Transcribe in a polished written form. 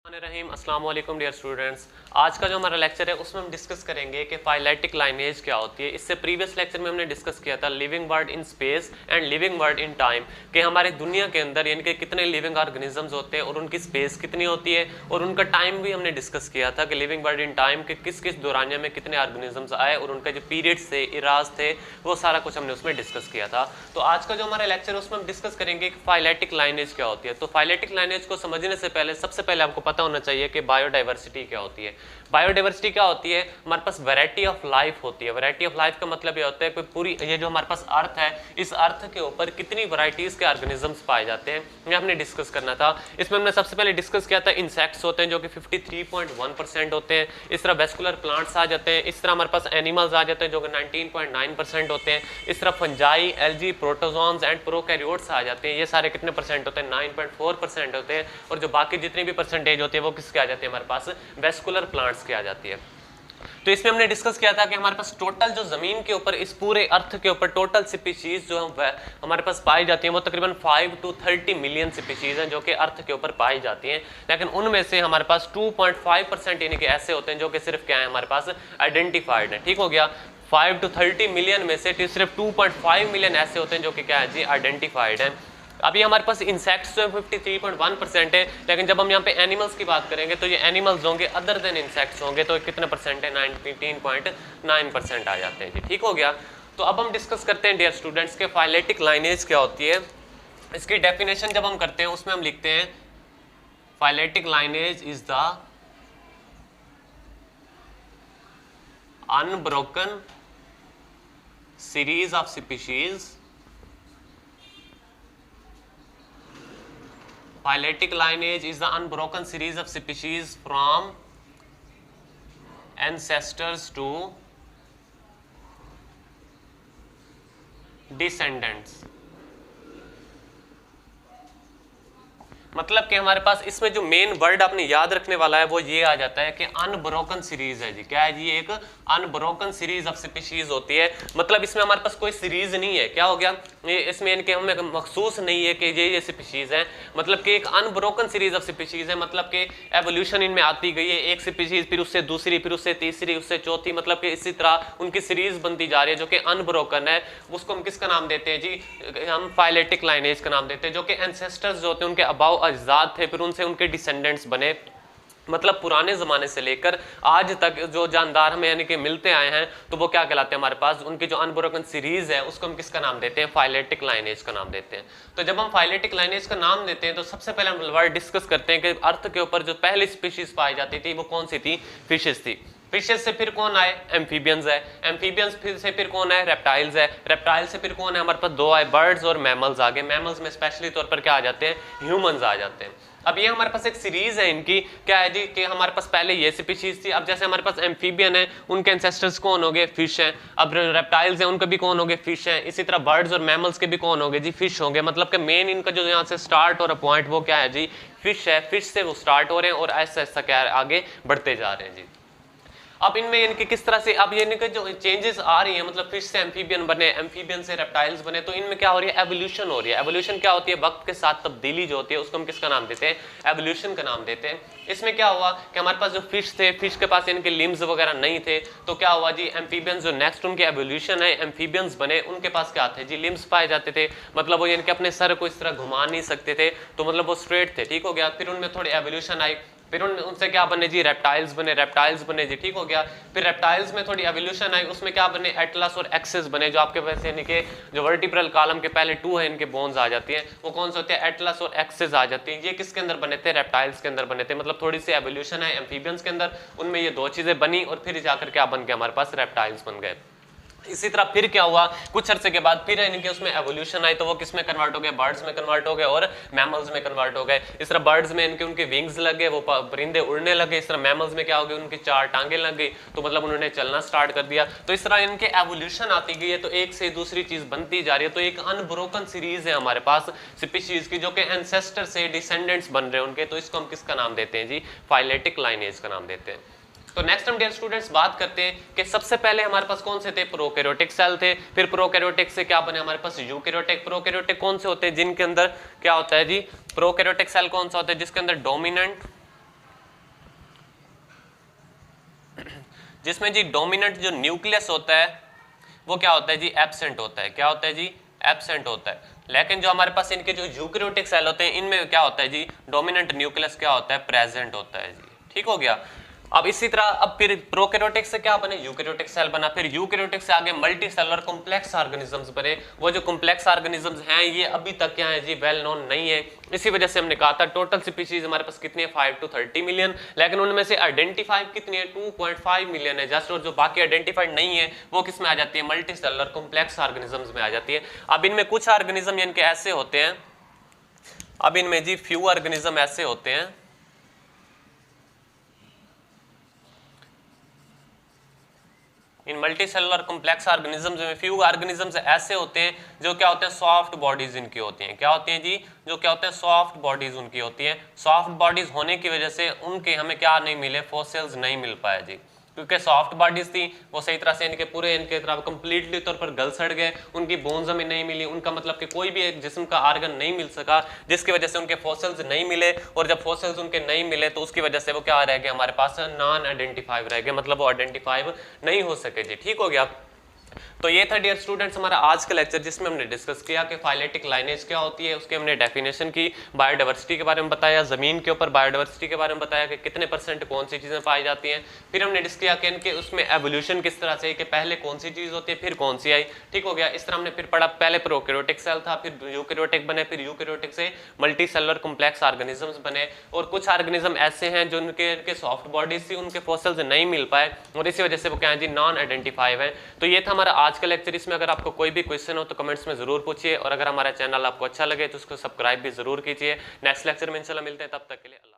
रहीम अस्सलाम वालेकुम dear students. आज का जो हमारा लेक्चर है उसमें हम डिस्कस करेंगे कि फाइलेटिक लाइनेज क्या होती है। इससे प्रीवियस लेक्चर में हमने डिस्कस किया था living word in space and living word in time, कि हमारे दुनिया के अंदर यानी कि कितने लिविंग ऑर्गेनिजम्स होते हैं और उनकी स्पेस कितनी होती है, और उनका टाइम भी हमने डिस्कस किया था कि लिविंग वर्ड इन टाइम के किस किस दौरानिया में कितने ऑर्गेनिजम्स आए और उनके जो पीरियड्स थे, इराज थे, वो सारा कुछ हमने उसमें डिस्कस किया था। तो आज का जो हमारा लेक्चर है उसमें हम डिस्कस करेंगे कि फाइलेटिक लाइनेज क्या होती है। तो फाइलेटिक लाइनेज को समझने से पहले सबसे पहले आपको पता होना चाहिए कि बायोडाइवर्सिटी क्या होती है। बायोडाइवर्सिटी क्या होती है? हमारे पास वैरायटी ऑफ लाइफ होती है। वैरायटी ऑफ लाइफ का मतलब ये होता है कि पूरी ये जो हमारे पास अर्थ है, इस अर्थ के ऊपर कितनी वैरायटीज के ऑर्गेनिजम्स पाए जाते हैं, ये हमने डिस्कस करना था। इसमें हमने सबसे पहले डिस्कस किया था इंसेक्ट्स होते हैं जो कि 53.1% होते हैं। इस तरह वेस्कुलर प्लांट्स आ जाते हैं। इस तरह हमारे पास एनिमल्स आ जाते हैं जो कि 19.9% होते हैं। इस तरह fungi, algae, protozoans and prokaryotes आ जाते हैं। ये सारे कितने परसेंट होते हैं? 9.4% होते हैं। और जो बाकी जितनी भी परसेंटेज होती है वो किसके आ जाती है? हमारे पास वेस्कुलर प्लांट्स की आ जाती है। तो इसमें हमने डिस्कस किया था कि हमारे पास टोटल जो जमीन के ऊपर, इस पूरे अर्थ के ऊपर टोटल स्पीशीज जो हमारे पास पाई जाती हैं वो तकरीबन 5 to 30 मिलियन स्पीशीज हैं जो कि अर्थ के ऊपर पाई जाती हैं। लेकिन उनमें से हमारे पास 2.5% यानी कि ऐसे होते हैं जो कि सिर्फ क्या है, हमारे पास आइडेंटिफाइड है। ठीक हो गया। 5 to 30 मिलियन में से सिर्फ 2.5 मिलियन ऐसे होते हैं जो कि क्या है जी, आइडेंटिफाइड है। अभी हमारे पास इंसेक्ट्स जो 53.1% है, लेकिन जब हम यहाँ पे एनिमल्स की बात करेंगे तो ये एनिमल्स होंगे अदर देन इंसेक्ट्स होंगे, तो कितने परसेंट है? 19.9% आ जाते हैं जी। ठीक हो गया। तो अब हम डिस्कस करते हैं डियर स्टूडेंट्स के फाइलेटिक लाइनेज क्या होती है। इसकी डेफिनेशन जब हम करते हैं उसमें हम लिखते हैं phyletic lineage is the unbroken series of species. Phyletic lineage is the unbroken series of species from ancestors to descendants। मतलब कि हमारे पास इसमें जो मेन वर्ड आपने याद रखने वाला है वो ये आ जाता है कि अनब्रोकन सीरीज है जी। क्या है जी? एक अनब्रोकन सीरीज ऑफ स्पीशीज होती है। मतलब इसमें हमारे पास कोई सीरीज नहीं है। क्या हो गया? ये इसमें इनके हमें मखसूस नहीं है कि ये स्पीशीज है, मतलब कि एक अनब्रोकन सीरीज ऑफ स्पीशीज है। मतलब कि एवोल्यूशन इनमें आती गई है, एक स्पीशीज फिर उससे दूसरी, फिर उससे तीसरी, उससे चौथी, मतलब कि इसी तरह उनकी सीरीज बनती जा रही है जो कि अनब्रोकन है। उसको हम किसका नाम देते हैं जी? हम फाइलेटिक लाइनेज का नाम देते हैं। जो कि एंसेस्टर्स जो होते हैं उनके अबाव अजदाद थे, फिर उनसे उनके डिसेंडेंट्स बने। मतलब पुराने ज़माने से लेकर आज तक जो जानदार हमें यानी कि मिलते आए हैं, तो वो क्या कहलाते हैं हमारे पास? उनकी जो अनब्रोकन सीरीज है उसको हम किसका नाम देते हैं? फाइलेटिक लाइनेज का नाम देते हैं। तो जब हम फाइलेटिक लाइनेज का नाम देते हैं तो सबसे पहले हम वर्ड डिस्कस करते हैं कि अर्थ के ऊपर जो पहली स्पीशीज पाई जाती थी वो कौन सी थी? फिशेस थी। फिशेस से फिर कौन आए? एम्फीबियंस है। एम्फीबियंस फिर से फिर कौन है? रेप्टाइल्स है। रेप्टाइल से फिर कौन है? हमारे पास दो आए, बर्ड्स और मैमल्स आ गए। मैमल्स में स्पेशली तौर पर क्या आ जाते हैं? ह्यूमंस आ जाते हैं। अब ये हमारे पास एक सीरीज है इनकी। क्या है जी? कि हमारे पास पहले ये स्पीशीज थी। अब जैसे हमारे पास एम्फीबियन है, उनके एंसेस्टर्स कौन हो गए? फिश हैं। अब रेप्टाइल्स हैं, उनके भी कौन हो गए? फिश हैं। इसी तरह बर्ड्स और मैमल्स के भी कौन हो गए जी? फिश होंगे। मतलब कि मेन इनका जो यहाँ से स्टार्ट और पॉइंट वो क्या है जी? फिश है। फिश से वो स्टार्ट हो रहे हैं और ऐसा ऐसा क्या आगे बढ़ते जा रहे हैं जी। अब इनमें इनके किस तरह से अब ये इनके जो चेंजेस आ रही हैं, मतलब फिश से एम्फीबियन बने, एम्फीबियन से रेप्टाइल्स बने, तो इनमें क्या हो रही है? एवोल्यूशन हो रही है। एवोल्यूशन क्या होती है? वक्त के साथ तब्दीली जो होती है उसको हम किसका नाम देते हैं? एवोल्यूशन का नाम देते हैं। इसमें क्या हुआ कि हमारे पास जो फिश थे, फिश के पास इनके लिम्स वगैरह नहीं थे, तो क्या हुआ जी? एम्फीबियंस जो नेक्स्ट उनके एवोल्यूशन है, एम्फीबियंस बने, उनके पास क्या थे जी? लिम्स पाए जाते थे। मतलब वो इनके अपने सर को इस तरह घुमा नहीं सकते थे, तो मतलब वो स्ट्रेट थे। ठीक हो गया। फिर उनमें थोड़ी एवोल्यूशन आई, फिर उनसे क्या बने जी? रेप्टाइल्स बने। रेप्टाइल्स बने जी। ठीक हो गया। फिर रेप्टाइल्स में थोड़ी एवोल्यूशन आई, उसमें क्या बने? एटलस और एक्सिस बने। जो आपके पास यानी कि जो वर्टिब्रल कॉलम के पहले 2 है, इनके बोन्स आ जाती हैं, वो कौन से होते हैं? एटलस और एक्सिस आ जाती हैं। ये किसके अंदर बने थे? रेप्टाइल्स के अंदर बने थे। मतलब थोड़ी सी एवोल्यूशन है एम्फीबियंस के अंदर, उनमें ये 2 चीजें बनी और फिर जाकर क्या बन गए? हमारे पास रेप्टाइल्स बन गए। इसी तरह फिर क्या हुआ? कुछ अरसे के बाद फिर इनके उसमें एवोल्यूशन आई, तो वो किस में कन्वर्ट हो गए? बर्ड्स में कन्वर्ट हो गए और मैमल्स में कन्वर्ट हो गए। इस तरह बर्ड्स में इनके उनके विंग्स लगे, वो परिंदे उड़ने लगे। इस तरह मैमल्स में क्या हो गया? उनकी 4 टांगे लग गई, तो मतलब उन्होंने चलना स्टार्ट कर दिया। तो इस तरह इनके एवोल्यूशन आती गई है, तो एक से दूसरी चीज बनती जा रही है। तो एक अनब्रोकन सीरीज है हमारे पास स्पीशीज की, जो कि एंसेस्टर से डिसेंडेंट्स बन रहे हैं उनके, तो इसको हम किसका नाम देते हैं जी? फाइलेटिक लाइनेज का नाम देते हैं। तो नेक्स्ट हम डियर स्टूडेंट्स बात करते हैं कि सबसे पहले हमारे पास कौन से थे? प्रोकैरियोटिक सेल थे। फिर प्रोकैरियोटिक से क्या बने? हमारे पास यूकैरियोटिक। प्रोकैरियोटिक कौन से होते हैं? जिनके अंदर क्या होता है जी? प्रोकैरियोटिक सेल कौन सा होता है? जिसके अंदर डोमिनेंट जिसमें जी डोमिनेंट जो न्यूक्लियस होता है वो क्या होता है जी, एब्सेंट होता है। क्या होता है जी, एब्सेंट होता है। लेकिन जो हमारे पास इनके जो यूकैरियोटिक सेल होते हैं इनमें क्या होता है जी, डोमिनेंट न्यूक्लियस क्या होता है, प्रेजेंट होता है जी। ठीक हो गया। अब इसी तरह अब फिर प्रोकैरियोटिक से क्या बने, यूकैरियोटिक सेल बना। फिर यूकैरियोटिक से आगे मल्टी सेलुलर कॉम्प्लेक्स ऑर्गेनिजम्स बने। वो जो कॉम्प्लेक्स ऑर्गेनिजम्स हैं ये अभी तक क्या है जी, वेल नोन नहीं है। इसी वजह से हमने कहा था टोटल स्पीशीज हमारे पास कितनी है, 5 to 30 मिलियन, लेकिन उनमें से आइडेंटिफाई कितनी है, 2.5 मिलियन है जस्ट। और जो बाकी आइडेंटिफाइड नहीं है वो किस में आ जाती है, मल्टी सेलुलर कॉम्प्लेक्स ऑर्गेनिजम्स में आ जाती है। अब इनमें कुछ ऑर्गेनिज्म इनके ऐसे होते हैं, अब इनमें जी फ्यू ऑर्गेनिज्म ऐसे होते हैं, इन मल्टी सेलुलर कॉम्प्लेक्स ऑर्गेनिजम्स में फ्यू ऑर्गेनिजम्स ऐसे होते हैं जो क्या होते हैं, सॉफ्ट बॉडीज इनकी होती हैं। क्या होती हैं जी, जो क्या होते हैं, सॉफ्ट बॉडीज उनकी होती हैं। सॉफ्ट बॉडीज होने की वजह से उनके हमें क्या नहीं मिले, फॉसिल्स नहीं मिल पाए जी, क्योंकि सॉफ्ट बॉडीज थी वो सही तरह से इनके तरह कंप्लीटली तौर पर गल सड़ गए, उनकी बोन्स हमें नहीं मिली, उनका मतलब कि कोई भी एक जिस्म का आर्गन नहीं मिल सका, जिसकी वजह से उनके फॉसिल्स नहीं मिले। और जब फॉसिल्स उनके नहीं मिले तो उसकी वजह से वो क्या रह गए, हमारे पास नॉन आइडेंटिफाइव रह गए, मतलब वो आइडेंटिफाइव नहीं हो सके जी। ठीक हो गया। तो ये था डियर स्टूडेंट्स हमारा आज का लेक्चर, जिसमें हमने डिस्कस किया कि फाइलेटिक लाइनेज क्या होती है, उसके हमने डेफिनेशन की, बायोडाइवर्सिटी के बारे में बताया, जमीन के ऊपर बायोडाइवर्सिटी के बारे में बताया कि कितने % कौन सी चीजें पाई जाती हैं। फिर हमने डिस्कस किया कि इनके उसमें एवोल्यूशन किस तरह से, कि पहले कौन सी चीज होती है फिर कौन सी आई। ठीक हो गया। इस तरह हमने फिर पढ़ा, पहले प्रोकैरियोटिक सेल था, फिर यूकैरियोटिक बने, फिर यूकैरियोटिक से मल्टी सेलुलर कॉम्प्लेक्स ऑर्गेनिजम्स बने। और कुछ ऑर्गेनिज्म ऐसे हैं जो उनके सॉफ्ट बॉडीज थी, उनके फॉसिल्स नहीं मिल पाए और इसी वजह से वो क्या है जी, नॉन आइडेंटिफाइव है। तो ये था हमारा आज का लेक्चर। इसमें अगर आपको कोई भी क्वेश्चन हो तो कमेंट्स में जरूर पूछिए, और अगर हमारा चैनल आपको अच्छा लगे तो उसको सब्सक्राइब भी जरूर कीजिए। नेक्स्ट लेक्चर में इंशाल्लाह मिलते हैं, तब तक के लिए अल्लाह।